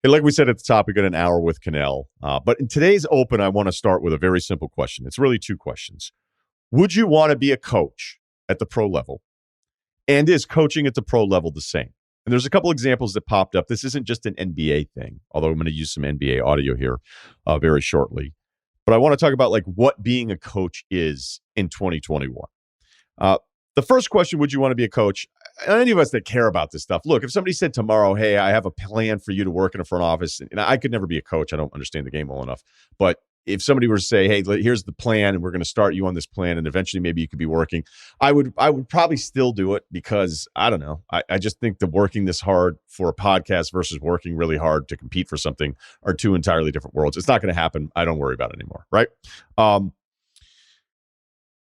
And like we said at the top, we got an hour with Cannell. But in today's open, I want to start with a very simple question. It's really two questions. Would you want to be a coach at the pro level? And is coaching at the pro level the same? And there's a couple examples that popped up. This isn't just an NBA thing, although I'm going to use some NBA audio here very shortly. But I want to talk about like what being a coach is in 2021. The first question, would you want to be a coach? Any of us that care about this stuff, look, if somebody said tomorrow, hey, I have a plan for you to work in a front office, and I could never be a coach. I don't understand the game well enough. But if somebody were to say, hey, here's the plan, and we're going to start you on this plan, and eventually maybe you could be working, I would probably still do it because, I don't know, I just think that working this hard for a podcast versus working really hard to compete for something are two entirely different worlds. It's not going to happen. I don't worry about it anymore, right?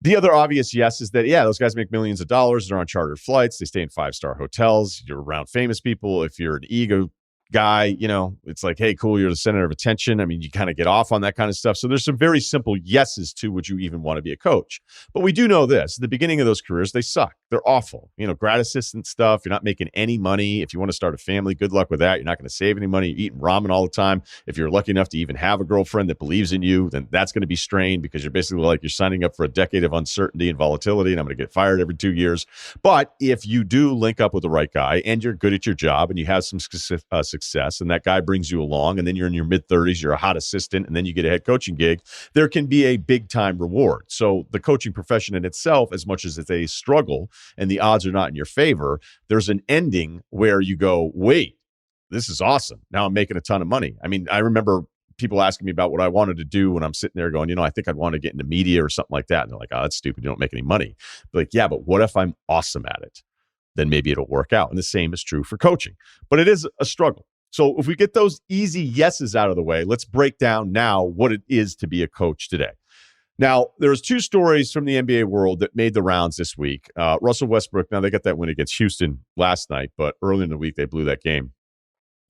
The other obvious yes is that, yeah, those guys make millions of dollars. They're on chartered flights. They stay in 5-star hotels. You're around famous people. If you're an ego guy, you know, it's like, hey, cool, you're the center of attention. I mean, you kind of get off on that kind of stuff. So there's some very simple yeses to would you even want to be a coach. But we do know this, at the beginning of those careers, they suck. They're awful. You know, grad assistant stuff, you're not making any money. If you want to start a family, good luck with that. You're not going to save any money. You're eating ramen all the time. If you're lucky enough to even have a girlfriend that believes in you, then that's going to be strained because you're basically like you're signing up for a decade of uncertainty and volatility, and I'm going to get fired every 2 years. But if you do link up with the right guy and you're good at your job and you have some success, and that guy brings you along, and then you're in your mid-30s, you're a hot assistant, and then you get a head coaching gig, there can be a big-time reward. So the coaching profession in itself, as much as it's a struggle and the odds are not in your favor, there's an ending where you go, wait, this is awesome. Now I'm making a ton of money. I mean, I remember people asking me about what I wanted to do when I'm sitting there going, you know, I think I'd want to get into media or something like that. And they're like, oh, that's stupid. You don't make any money. But like, yeah, but what if I'm awesome at it? Then maybe it'll work out. And the same is true for coaching. But it is a struggle. So if we get those easy yeses out of the way, let's break down now what it is to be a coach today. Now, there's two stories from the NBA world that made the rounds this week. Russell Westbrook, now they got that win against Houston last night, but early in the week they blew that game,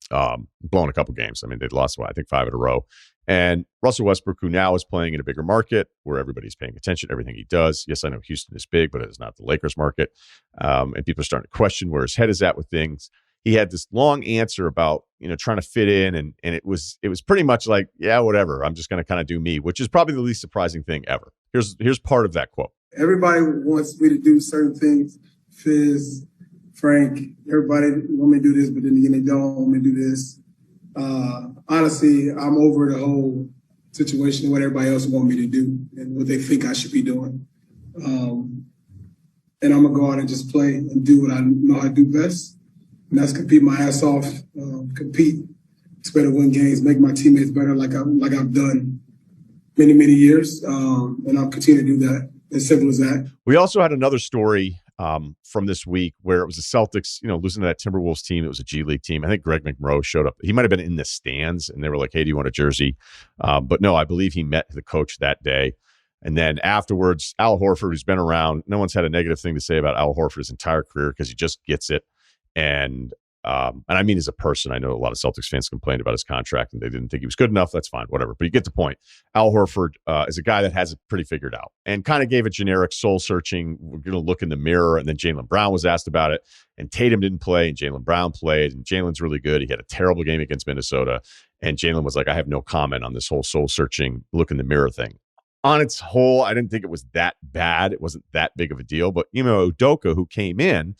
blown a couple games. I mean, they'd lost, I think 5 in a row. And Russell Westbrook, who now is playing in a bigger market where everybody's paying attention to everything he does. Yes, I know Houston is big, but it is not the Lakers market. And people are starting to question where his head is at with things. He had this long answer about, you know, trying to fit in. And it was pretty much like, yeah, whatever. I'm just going to kind of do me, which is probably the least surprising thing ever. Here's part of that quote. Everybody wants me to do certain things. Fizz, Frank, everybody want me to do this, but then again, they don't want me to do this. Honestly, I'm over the whole situation and what everybody else want me to do and what they think I should be doing. And I'm going to go out and just play and do what I know how to do best. And that's compete my ass off, compete, expect to win games, make my teammates better like I've done many, many years. And I'll continue to do that. As simple as that. We also had another story from this week where it was the Celtics, you know, losing to that Timberwolves team. It was a G League team. I think Greg McMurrow showed up. He might have been in the stands, and they were like, hey, do you want a jersey? But no, I believe he met the coach that day. And then afterwards, Al Horford, who's been around, no one's had a negative thing to say about Al Horford his entire career because he just gets it. And I mean, as a person, I know a lot of Celtics fans complained about his contract and they didn't think he was good enough. That's fine, whatever. But you get the point. Al Horford is a guy that has it pretty figured out and kind of gave a generic soul searching, we're going to look in the mirror. And then Jaylen Brown was asked about it and Tatum didn't play and Jaylen Brown played and Jaylen's really good. He had a terrible game against Minnesota. And Jaylen was like, I have no comment on this whole soul searching, look in the mirror thing. On its whole, I didn't think it was that bad. It wasn't that big of a deal. But, you know, Udoka, who came in,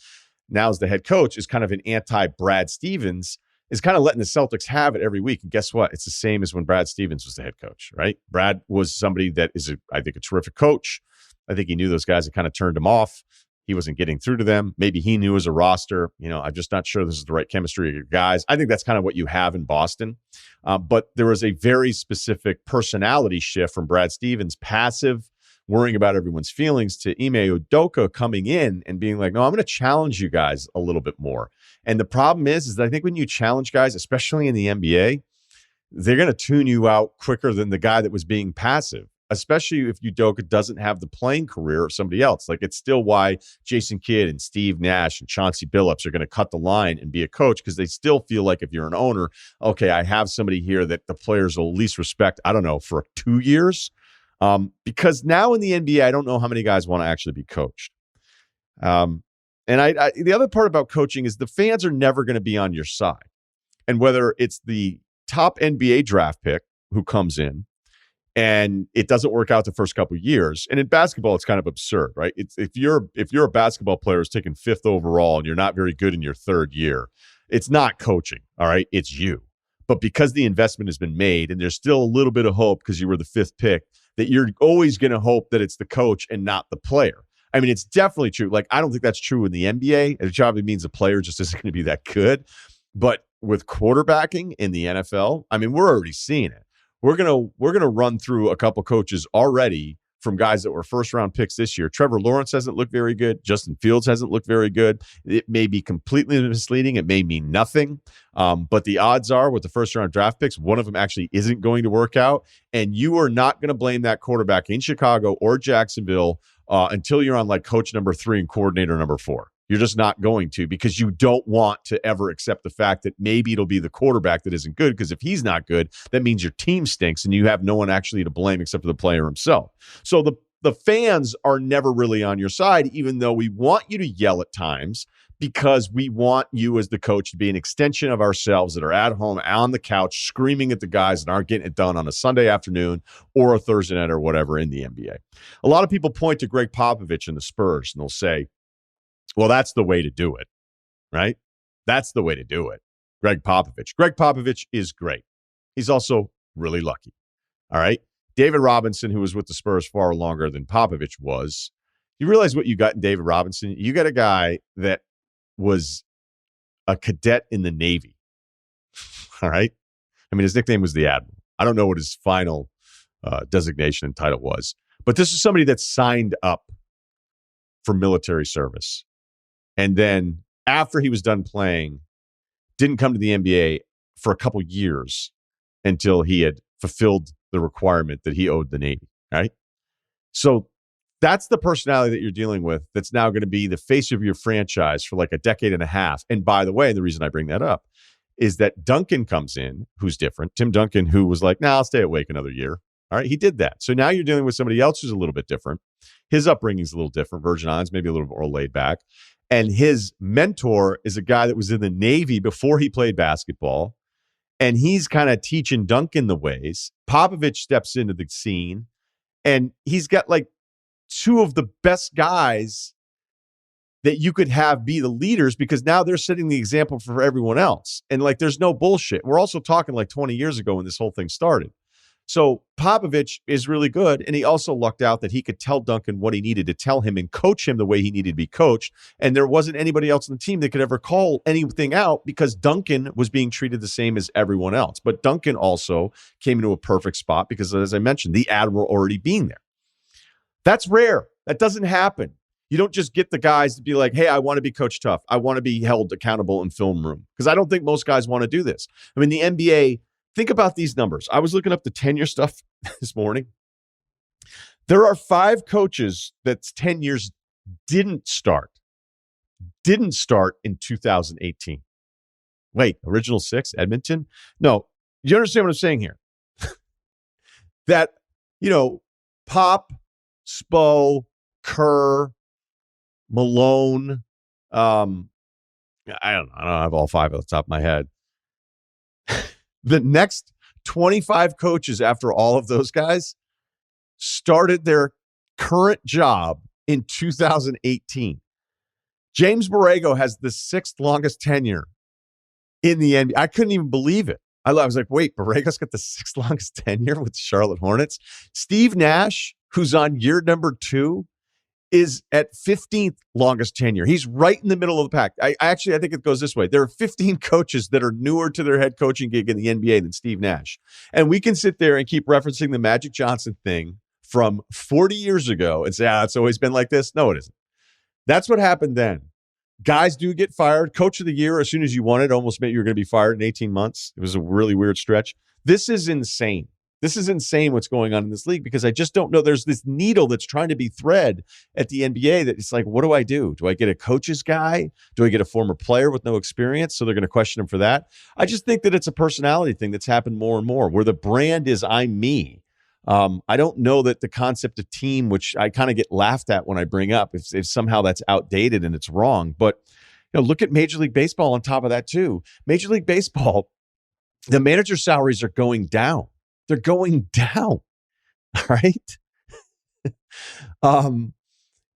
now as the head coach, is kind of an anti-Brad Stevens, is kind of letting the Celtics have it every week. And guess what? It's the same as when Brad Stevens was the head coach, right? Brad was somebody that is, I think, a terrific coach. I think he knew those guys that kind of turned him off. He wasn't getting through to them. Maybe he knew as a roster, you know, I'm just not sure this is the right chemistry of your guys. I think that's kind of what you have in Boston. But there was a very specific personality shift from Brad Stevens, passive, worrying about everyone's feelings, to Ime Udoka coming in and being like, no, I'm going to challenge you guys a little bit more. And the problem is that I think when you challenge guys, especially in the NBA, they're going to tune you out quicker than the guy that was being passive, especially if Udoka doesn't have the playing career of somebody else. Like, it's still why Jason Kidd and Steve Nash and Chauncey Billups are going to cut the line and be a coach, because they still feel like if you're an owner, okay, I have somebody here that the players will at least respect, I don't know, for 2 years. Because now in the NBA, I don't know how many guys want to actually be coached. And the other part about coaching is the fans are never going to be on your side. And whether it's the top NBA draft pick who comes in and it doesn't work out the first couple of years. And in basketball, it's kind of absurd, right? It's if you're a basketball player who's taken 5th overall and you're not very good in your 3rd year, it's not coaching, all right? It's you. But because the investment has been made and there's still a little bit of hope because you were the 5th pick, that you're always going to hope that it's the coach and not the player. I mean, it's definitely true. Like, I don't think that's true in the NBA. It probably means the player just isn't going to be that good. But with quarterbacking in the NFL, I mean, we're already seeing it. We're gonna run through a couple coaches already from guys that were 1st-round picks this year. Trevor Lawrence hasn't looked very good. Justin Fields hasn't looked very good. It may be completely misleading. It may mean nothing. But the odds are with the 1st-round draft picks, one of them actually isn't going to work out. And you are not going to blame that quarterback in Chicago or Jacksonville until you're on like coach number 3 and coordinator number 4. You're just not going to, because you don't want to ever accept the fact that maybe it'll be the quarterback that isn't good, because if he's not good, that means your team stinks and you have no one actually to blame except for the player himself. So the fans are never really on your side, even though we want you to yell at times, because we want you as the coach to be an extension of ourselves that are at home on the couch screaming at the guys that aren't getting it done on a Sunday afternoon or a Thursday night or whatever in the NBA. A lot of people point to Greg Popovich and the Spurs and they'll say, well, that's the way to do it, right? That's the way to do it. Greg Popovich. Greg Popovich is great. He's also really lucky, all right? David Robinson, who was with the Spurs far longer than Popovich was, you realize what you got in David Robinson? You got a guy that was a cadet in the Navy, all right? I mean, his nickname was the Admiral. I don't know what his final designation and title was, but this is somebody that signed up for military service. And then after he was done playing, didn't come to the NBA for a couple years until he had fulfilled the requirement that he owed the Navy, right? So that's the personality that you're dealing with that's now going to be the face of your franchise for like a decade and a half. And by the way, the reason I bring that up is that Duncan comes in, who's different. Tim Duncan, who was like, I'll stay awake another year. All right, he did that. So now you're dealing with somebody else who's a little bit different. His upbringing is a little different. Virgin Islands, maybe a little more laid back. And his mentor is a guy that was in the Navy before he played basketball. And he's kind of teaching Duncan the ways. Popovich steps into the scene. And he's got like 2 of the best guys that you could have be the leaders, because now they're setting the example for everyone else. And like, there's no bullshit. We're also talking like 20 years ago when this whole thing started. So Popovich is really good, and he also lucked out that he could tell Duncan what he needed to tell him and coach him the way he needed to be coached, and there wasn't anybody else on the team that could ever call anything out because Duncan was being treated the same as everyone else. But Duncan also came into a perfect spot because, as I mentioned, the Admiral already being there. That's rare. That doesn't happen. You don't just get the guys to be like, hey, I want to be Coach Tough. I want to be held accountable in film room, because I don't think most guys want to do this. I mean, the NBA, think about these numbers. I was looking up the tenure stuff this morning. There are 5 coaches that's 10 years didn't start in 2018. Wait, original 6, Edmonton? No, you understand what I'm saying here? That, Pop, Spo, Kerr, Malone, I don't have all 5 at the top of my head. The next 25 coaches after all of those guys started their current job in 2018. James Borrego has the 6th longest tenure in the NBA. I couldn't even believe it. I was like, wait, Borrego's got the 6th longest tenure with the Charlotte Hornets. Steve Nash, who's on year number 2, is at 15th longest tenure. He's right in the middle of the pack. I think it goes this way. There are 15 coaches that are newer to their head coaching gig in the NBA than Steve Nash. And we can sit there and keep referencing the Magic Johnson thing from 40 years ago and say, it's always been like this. No, it isn't. That's what happened then. Guys do get fired. Coach of the year, as soon as you won it, almost meant you were going to be fired in 18 months. It was a really weird stretch. This is insane. This is insane what's going on in this league, because I just don't know. There's this needle that's trying to be thread at the NBA that it's like, what do I do? Do I get a coach's guy? Do I get a former player with no experience? So they're going to question him for that. I just think that it's a personality thing that's happened more and more, where the brand is I'm me. I don't know that the concept of team, which I kind of get laughed at when I bring up, if somehow that's outdated and it's wrong. But look at Major League Baseball on top of that too. Major League Baseball, the manager salaries are going down. They're going down. All right.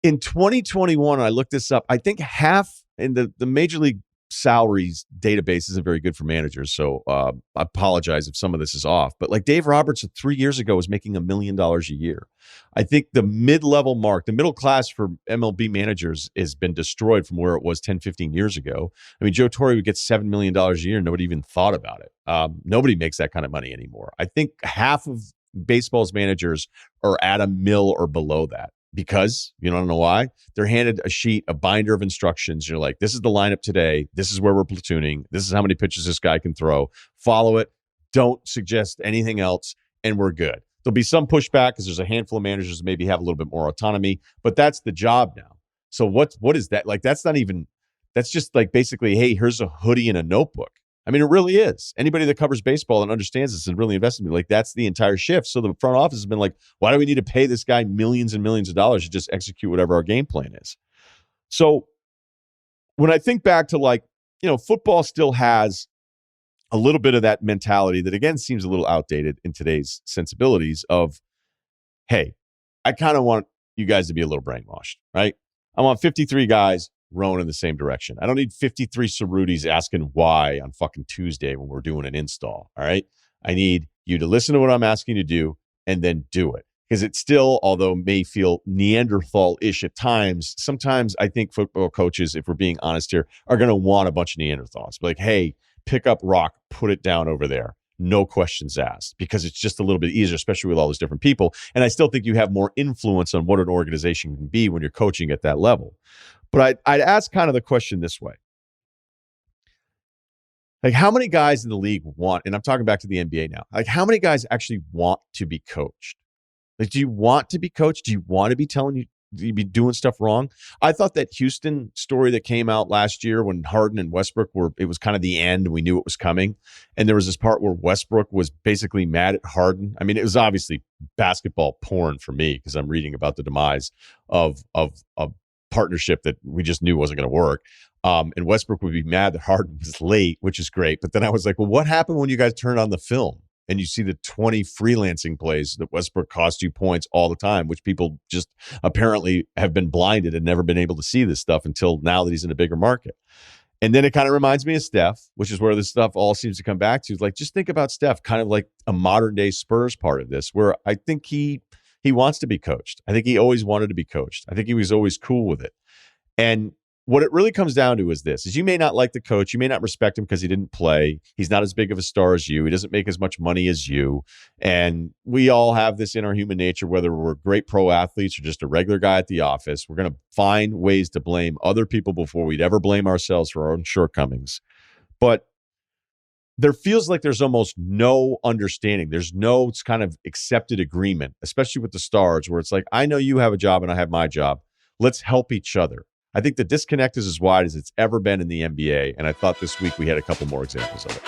In 2021, I looked this up. I think half in the Major League salaries database isn't very good for managers. So I apologize if some of this is off. But like Dave Roberts 3 years ago was making $1 million a year. I think the mid-level mark, the middle class for MLB managers has been destroyed from where it was 10, 15 years ago. I mean, Joe Torre would get $7 million a year. Nobody even thought about it. Nobody makes that kind of money anymore. I think half of baseball's managers are at $1 million or below that. Because, you don't know why, they're handed a sheet, a binder of instructions. You're like, this is the lineup today. This is where we're platooning. This is how many pitches this guy can throw. Follow it. Don't suggest anything else, and we're good. There'll be some pushback because there's a handful of managers that maybe have a little bit more autonomy, but that's the job now. So what is that? Like, that's just like basically, hey, here's a hoodie and a notebook. I mean, it really is. Anybody that covers baseball and understands this and really invests in me, like that's the entire shift. So the front office has been like, why do we need to pay this guy millions and millions of dollars to just execute whatever our game plan is? So when I think back to like, football still has a little bit of that mentality that again seems a little outdated in today's sensibilities of, hey, I kind of want you guys to be a little brainwashed, right? I want 53 guys rowing in the same direction. I don't need 53 Cerrutis asking why on fucking Tuesday when we're doing an install. All right. I need you to listen to what I'm asking you to do and then do it. Because it still, although may feel Neanderthal-ish at times, sometimes I think football coaches, if we're being honest here, are going to want a bunch of Neanderthals. Like, hey, pick up rock, put it down over there. No questions asked, because it's just a little bit easier, especially with all those different people. And I still think you have more influence on what an organization can be when you're coaching at that level. But I'd ask kind of the question this way. Like, how many guys in the league want, and I'm talking back to the NBA now, like how many guys actually want to be coached? Like, do you want to be coached? Do you want to be telling you be doing stuff wrong? I thought that Houston story that came out last year when Harden and Westbrook it was kind of the end. We knew it was coming. And there was this part where Westbrook was basically mad at Harden. I mean, it was obviously basketball porn for me because I'm reading about the demise of partnership that we just knew wasn't going to work. And Westbrook would be mad that Harden was late, which is great. But then I was like, well, what happened when you guys turned on the film and you see the 20 freelancing plays that Westbrook cost you points all the time, which people just apparently have been blinded and never been able to see this stuff until now that he's in a bigger market. And then it kind of reminds me of Steph, which is where this stuff all seems to come back to. Like, just think about Steph, kind of like a modern day Spurs part of this, where I think he wants to be coached. I think he always wanted to be coached. I think he was always cool with it. And what it really comes down to is this, is you may not like the coach. You may not respect him because he didn't play. He's not as big of a star as you. He doesn't make as much money as you. And we all have this in our human nature, whether we're great pro athletes or just a regular guy at the office. We're going to find ways to blame other people before we'd ever blame ourselves for our own shortcomings. But there feels like there's almost no understanding. There's no kind of accepted agreement, especially with the stars, where it's like, I know you have a job and I have my job. Let's help each other. I think the disconnect is as wide as it's ever been in the NBA, and I thought this week we had a couple more examples of it.